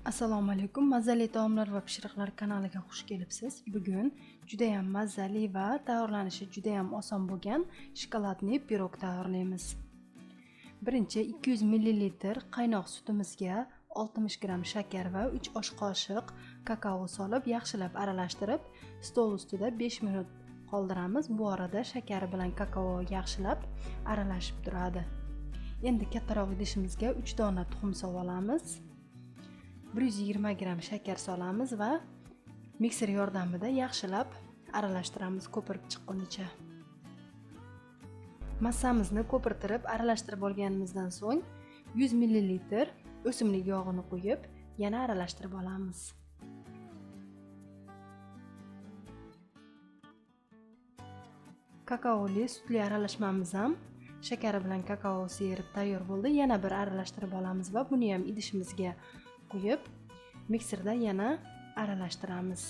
Assalomu alaykum. Mazali taomlar va pishiriqlar kanaliga xush kelibsiz. Bugun juda ham mazali va tayyorlanishi juda ham oson bo'lgan shokoladli pirog tayyorlaymiz. Birinchi 200 ml qaynoq sutimizga 60 g shakar va 3 osh qoshiq kakao solib, yaxshilab aralashtirib, stol ustida 5 minut qoldiramiz. Bu orada shakari bilan kakao yaxshilab aralashib turadi. Endi kattaroq idishimizga 3 dona tuxum solib olamiz. 120 g shakar solamiz va mikser yordamida yaxshilab aralashtiramiz ko'pirib chiqqunicha. Massamizni ko'pirtirib aralashtirib olganimizdan so'ng 100 ml o'simlik yog'ini qo'yib, yana aralashtirib olamiz. Kakaoli sutli aralashmamiz ham shakari bilan kakaosi erib tayyor bo'ldi. Yana bir aralashtirib olamiz va buni ham idishimizga qo'yib, mikserda yana aralashtiramiz.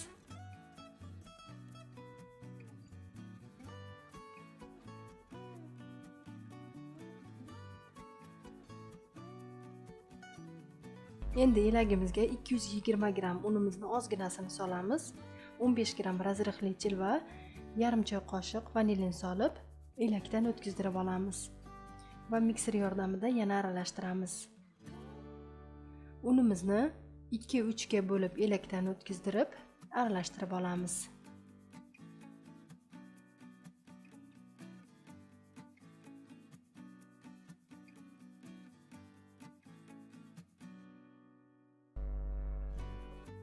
Endi elagimizga 220 g unimizni ozginasini solamiz. 15 g razrixli chil va yarim choy qoshiq vanilin solib, elakdan o'tkazdirib olamiz va mikser yordamida yana aralashtiramiz. Unimizni 2-3 ga bo'lib elakdan o'tkazdirib aralashtirib olamiz.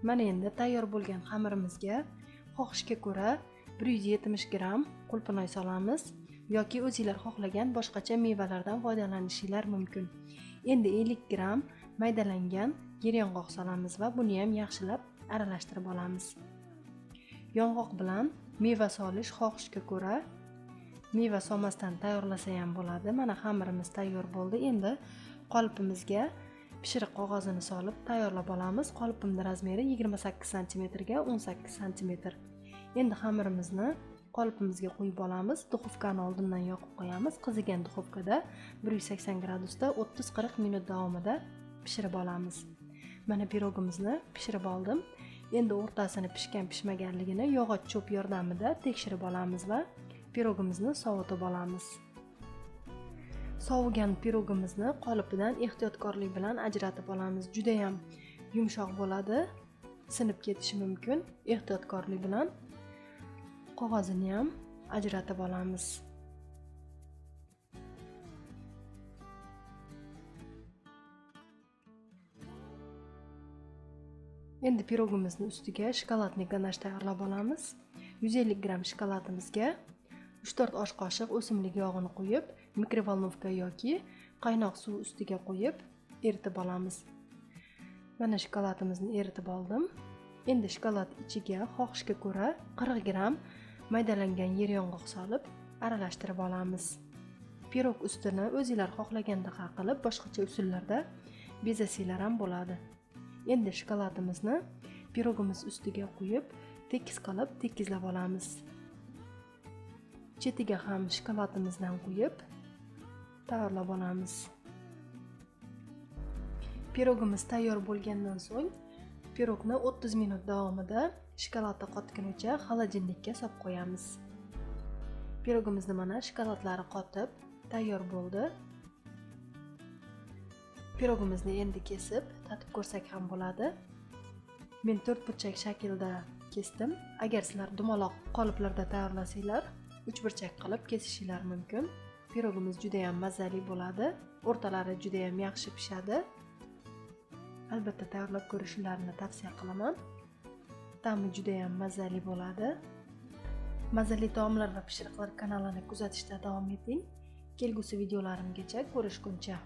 Mana endi tayyor bo'lgan xamirimizga xohishga ko'ra 170 g qulpinoy solamiz yoki o'zingizlar xohlagan boshqacha mevalardan foydalanishingiz mumkin. Endi 50 g maydalangan yeryong'oq solamiz va buni ham yaxshilab aralashtirib olamiz. Yong'oq bilan meva solish xohishga ko'ra, meva solmasdan tayyorlasa ham bo'ladi. Mana xamirimiz tayyor bo'ldi. Endi qolipimizga pishiriq qog'ozini solib tayyorlab olamiz. Qolipimning razmeri 28 cm ga 18 cm. Endi xamirimizni qolipimizga qo'yib olamiz. Duxovkani oldindan yoqib qo'yamiz. Qizigan duxovkada 180 gradusda 30-40 minut davomida pishirib olamiz. Mana pirogimizni pishirib oldim. Endi o'rtasini pishgan-pishmaganligini yog'och cho'p yordamida tekshirib olamiz va pirogimizni sovutib olamiz. Sovigan pirogimizni qolipidan ehtiyotkorlik bilan ajratib olamiz. Juda ham yumshoq bo'ladi, sinib ketishi mumkin. Ehtiyotkorlik bilan qog'ozini ham ajratib olamiz. Endi pirogimizni ustiga shokoladli ganash tayyorlab olamiz. 150 g shokoladimizga 3-4 osh qoshiq o'simlik yog'ini qo'yib, mikrovolnovka yoki qaynoq suv ustiga qo'yib eritib olamiz. Mana shokoladimizni eritib oldim. Endi shokolad ichiga xohishga ko'ra 40 g maydalangan yeryong'oq solib aralashtirib olamiz. Pirog ustini o'zingizlar xohlagandaqa qilib boshqacha usullarda bezasanglar ham bo'ladi. Endi shokoladimizni pirogimiz ustiga qo'yib, tekis qilib tekizlab olamiz. Chetiga ham shokoladimizdan qo'yib tayyorlab olamiz. Pirogimiz tayyor bo'lgandan so'ng pirogni 30 minut davomida shokoladda qotgunicha xolodilnikka solib qo'yamiz. Pirogimizni mana shokoladlari qotib tayyor bo'ldi. Pirogimizni endi kesib tatib ko'rsak ham bo'ladi. Men 4 burchak shaklda kesdim. Agar sizlar dumaloq qoliplarda tayyorlasanglar, 3 burchak qilib kesishinglar mumkin. Pirogimiz juda ham mazali bo'ladi. O'rtalari juda ham yaxshi pishadi. Albatta tayyorlab ko'rishingizni tavsiya qilaman. Ta'mi juda ham mazali bo'ladi. Mazali taomlar va pishiriqlar kanalini kuzatishda davom eting. Kelgusi videolarimgacha ko'rishguncha